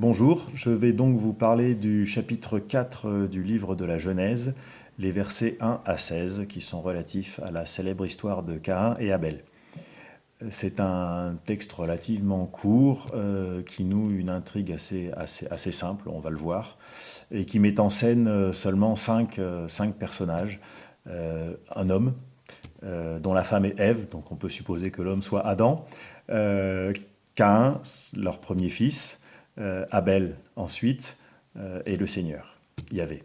Bonjour, je vais donc vous parler du chapitre 4 du livre de la Genèse, les versets 1 à 16, qui sont relatifs à la célèbre histoire de Caïn et Abel. C'est un texte relativement court qui noue une intrigue assez simple, on va le voir, et qui met en scène seulement cinq personnages. Un homme, dont la femme est Ève, donc on peut supposer que l'homme soit Adam, euh, Caïn, leur premier fils, Abel ensuite, et le Seigneur, Yahvé.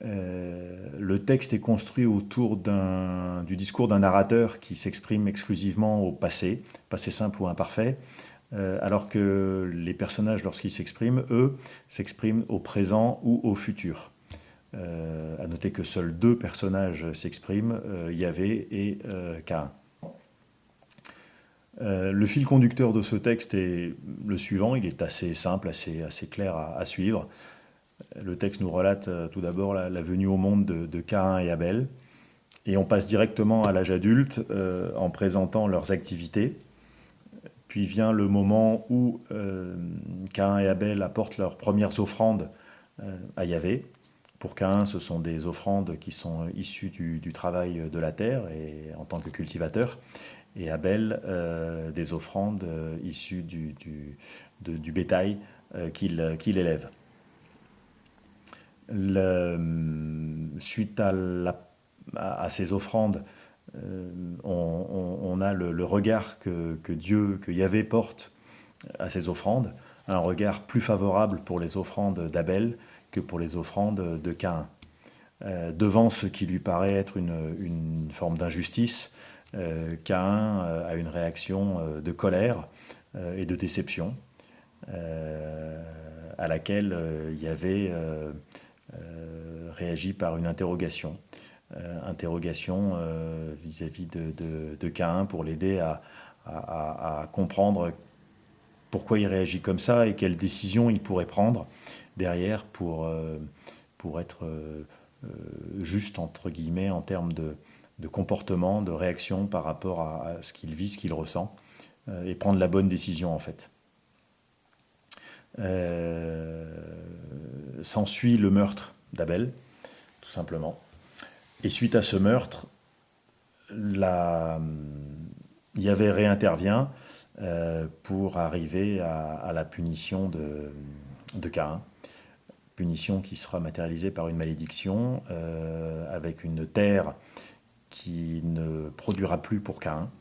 Le texte est construit autour du discours d'un narrateur qui s'exprime exclusivement au passé simple ou imparfait, alors que les personnages, lorsqu'ils s'expriment, eux, s'expriment au présent ou au futur. À noter que seuls deux personnages s'expriment, Yahvé et Caïn. Le fil conducteur de ce texte est le suivant, il est assez simple, assez clair à suivre. Le texte nous relate tout d'abord la venue au monde de Caïn et Abel, et on passe directement à l'âge adulte en présentant leurs activités. Puis vient le moment où Caïn et Abel apportent leurs premières offrandes à Yahvé. Pour Caïn, ce sont des offrandes qui sont issues du travail de la terre et en tant que cultivateur, et Abel des offrandes issues du bétail qu'il élève. Suite à ces offrandes, on a le regard que Yahvé porte à ces offrandes, un regard plus favorable pour les offrandes d'Abel que pour les offrandes de Caïn. Devant ce qui lui paraît être une forme d'injustice, Caïn a une réaction de colère et de déception, à laquelle Yahvé réagit par une interrogation. Interrogation vis-à-vis de Caïn pour l'aider à comprendre pourquoi il réagit comme ça et quelles décisions il pourrait prendre derrière pour être juste, entre guillemets, en termes de comportement, de réaction par rapport à ce qu'il vit, ce qu'il ressent, et prendre la bonne décision en fait. S'ensuit le meurtre d'Abel, tout simplement. Et suite à ce meurtre, Yahvé réintervient pour arriver à la punition de Caïn. Punition qui sera matérialisée par une malédiction, avec une terre qui ne produira plus pour Caïn,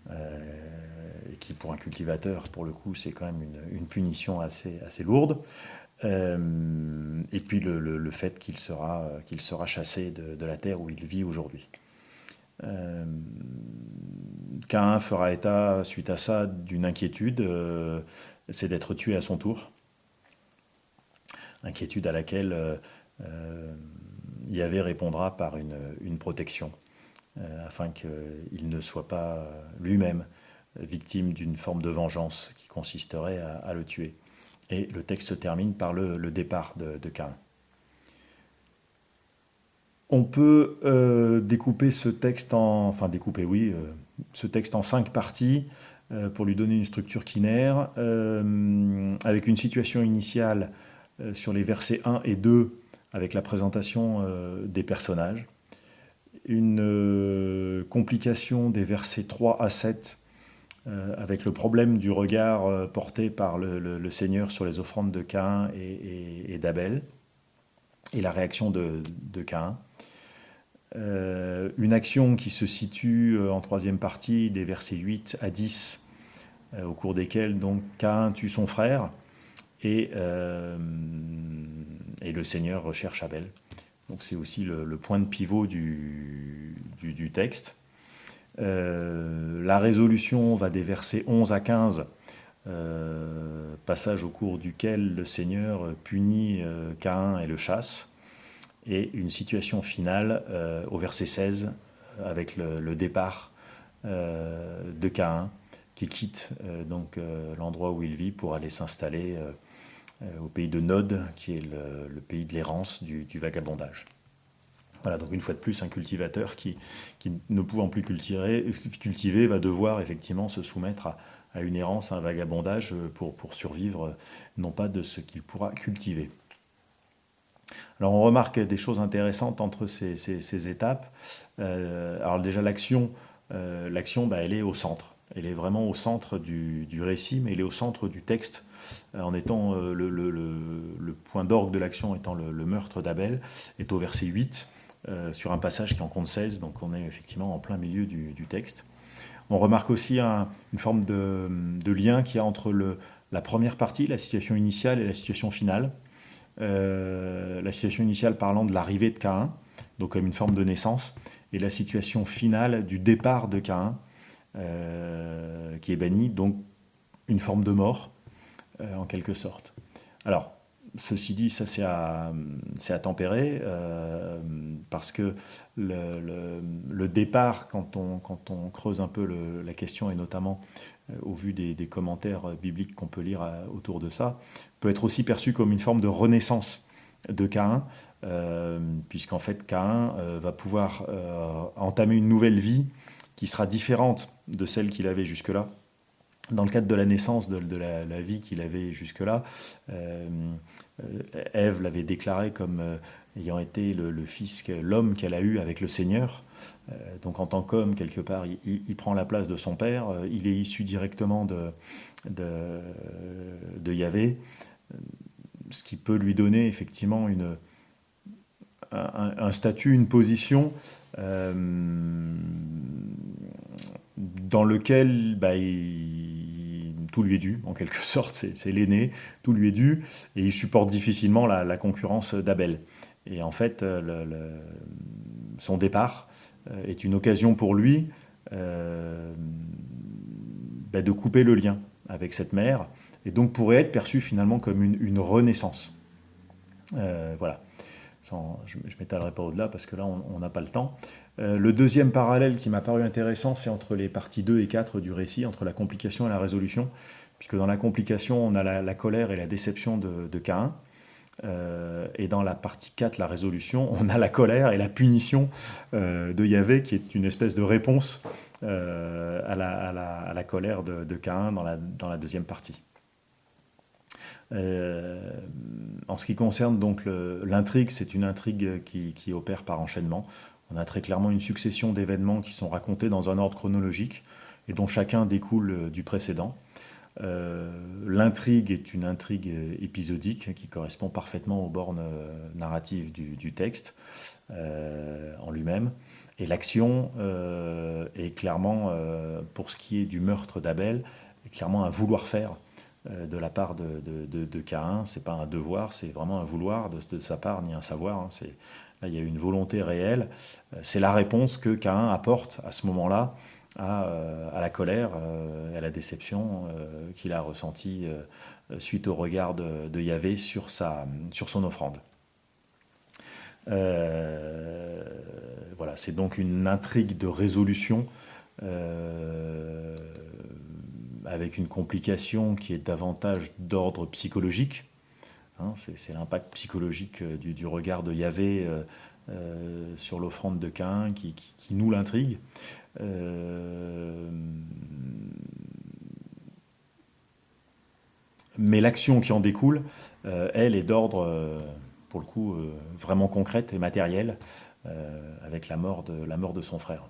et qui pour un cultivateur, pour le coup, c'est quand même une punition assez lourde. Et puis le fait qu'il sera chassé de la terre où il vit aujourd'hui. Caïn fera état, suite à ça, d'une inquiétude, c'est d'être tué à son tour. Inquiétude à laquelle Yahvé répondra par une protection, afin qu'il ne soit pas lui-même victime d'une forme de vengeance qui consisterait à le tuer. Et le texte se termine par le départ de Caïn. On peut découper ce texte ce texte en 5 parties pour lui donner une structure quinaire, avec une situation initiale sur les versets 1 et 2, avec la présentation des personnages, une complication des versets 3 à 7, avec le problème du regard porté par le Seigneur sur les offrandes de Caïn et d'Abel, et la réaction de Caïn. Une action qui se situe en troisième partie, des versets 8 à 10, au cours desquels donc Caïn tue son frère, et le Seigneur recherche Abel. Donc c'est aussi le point de pivot du texte. La résolution va des versets 11 à 15, passage au cours duquel le Seigneur punit Caïn et le chasse, et une situation finale au verset 16, avec le départ de Caïn, qui quitte l'endroit où il vit pour aller s'installer au pays de Nod, qui est le pays de l'errance, du vagabondage. Voilà, donc une fois de plus, un cultivateur qui ne pouvant plus cultiver va devoir effectivement se soumettre à à une errance, à un vagabondage pour survivre, non pas de ce qu'il pourra cultiver. Alors on remarque des choses intéressantes entre ces étapes. Alors déjà l'action bah, elle est au centre. Elle est vraiment au centre du récit, mais elle est au centre du texte, en étant le point d'orgue de l'action étant le meurtre d'Abel, est au verset 8, sur un passage qui en compte 16, donc on est effectivement en plein milieu du texte. On remarque aussi une forme de lien qu'il y a entre la première partie, la situation initiale, et la situation finale. La situation initiale parlant de l'arrivée de Caïn, donc comme une forme de naissance, et la situation finale du départ de Caïn, qui est banni, donc une forme de mort, en quelque sorte. Alors, ceci dit, ça c'est à tempérer, parce que le départ, quand on creuse un peu la question, et notamment au vu des commentaires bibliques qu'on peut lire autour de ça, peut être aussi perçu comme une forme de renaissance de Caïn, puisqu'en fait Caïn va pouvoir entamer une nouvelle vie qui sera différente de celle qu'il avait jusque-là. Dans le cadre de la naissance, de la vie qu'il avait jusque-là, euh, Ève l'avait déclaré comme ayant été le fils, l'homme qu'elle a eu avec le Seigneur. Donc en tant qu'homme, quelque part, il prend la place de son père. Il est issu directement de Yahvé, ce qui peut lui donner effectivement un statut, une position euh, dans lequel bah, tout lui est dû, en quelque sorte, c'est l'aîné, tout lui est dû, et il supporte difficilement la concurrence d'Abel. Et en fait, son départ est une occasion pour lui bah, de couper le lien avec cette mère, et donc pourrait être perçu finalement comme une renaissance. Voilà. Je ne m'étalerai pas au-delà parce que là, on n'a pas le temps. Le deuxième parallèle qui m'a paru intéressant, c'est entre les parties 2 et 4 du récit, entre la complication et la résolution, puisque dans la complication, on a la colère et la déception de Caïn, et dans la partie 4, la résolution, on a la colère et la punition de Yahvé, qui est une espèce de réponse à la colère de Caïn dans la deuxième partie. En ce qui concerne donc l'intrigue, c'est une intrigue qui opère par enchaînement. On a très clairement une succession d'événements qui sont racontés dans un ordre chronologique et dont chacun découle du précédent. L'intrigue est une intrigue épisodique qui correspond parfaitement aux bornes narratives du texte en lui-même. Et l'action est clairement, pour ce qui est du meurtre d'Abel, est clairement un vouloir-faire de la part de Caïn. C'est pas un devoir, c'est vraiment un vouloir de sa part, ni un savoir. Hein. Là, il y a une volonté réelle. C'est la réponse que Caïn apporte à ce moment-là à la colère et à la déception qu'il a ressentie suite au regard de Yahvé sur son offrande. Voilà, c'est donc une intrigue de résolution avec une complication qui est davantage d'ordre psychologique. Hein, c'est l'impact psychologique du regard de Yahvé sur l'offrande de Caïn qui noue l'intrigue. Mais l'action qui en découle, elle, est d'ordre, pour le coup, vraiment concrète et matérielle, avec la mort de son frère.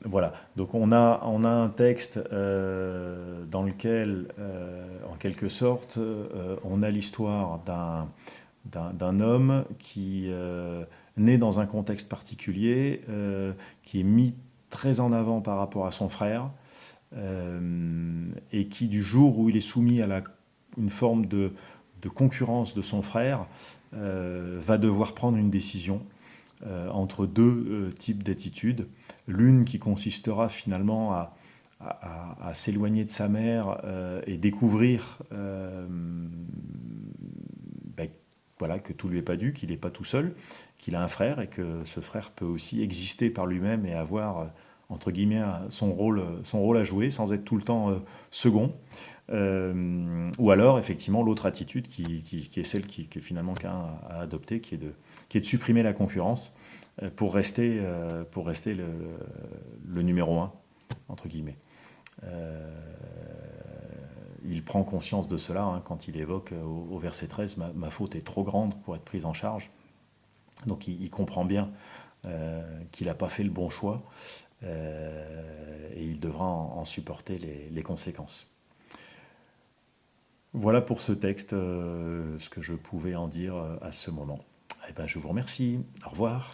Voilà, donc on a un texte dans lequel, en quelque sorte, on a l'histoire d'un homme qui naît dans un contexte particulier, qui est mis très en avant par rapport à son frère, et qui, du jour où il est soumis à une forme de concurrence de son frère, va devoir prendre une décision entre deux types d'attitudes. L'une qui consistera finalement à s'éloigner de sa mère et découvrir ben, voilà, que tout lui est pas dû, qu'il n'est pas tout seul, qu'il a un frère et que ce frère peut aussi exister par lui-même et avoir, entre guillemets, son rôle à jouer sans être tout le temps second. Ou alors, effectivement, l'autre attitude qui est celle que finalement Caïn a adoptée, qui est de supprimer la concurrence pour rester le numéro un, entre guillemets. Il prend conscience de cela hein, quand il évoque au verset 13, ma faute est trop grande pour être prise en charge. Donc il comprend bien qu'il n'a pas fait le bon choix et il devra en supporter les conséquences. Voilà pour ce texte, ce que je pouvais en dire à ce moment. Eh ben, je vous remercie. Au revoir.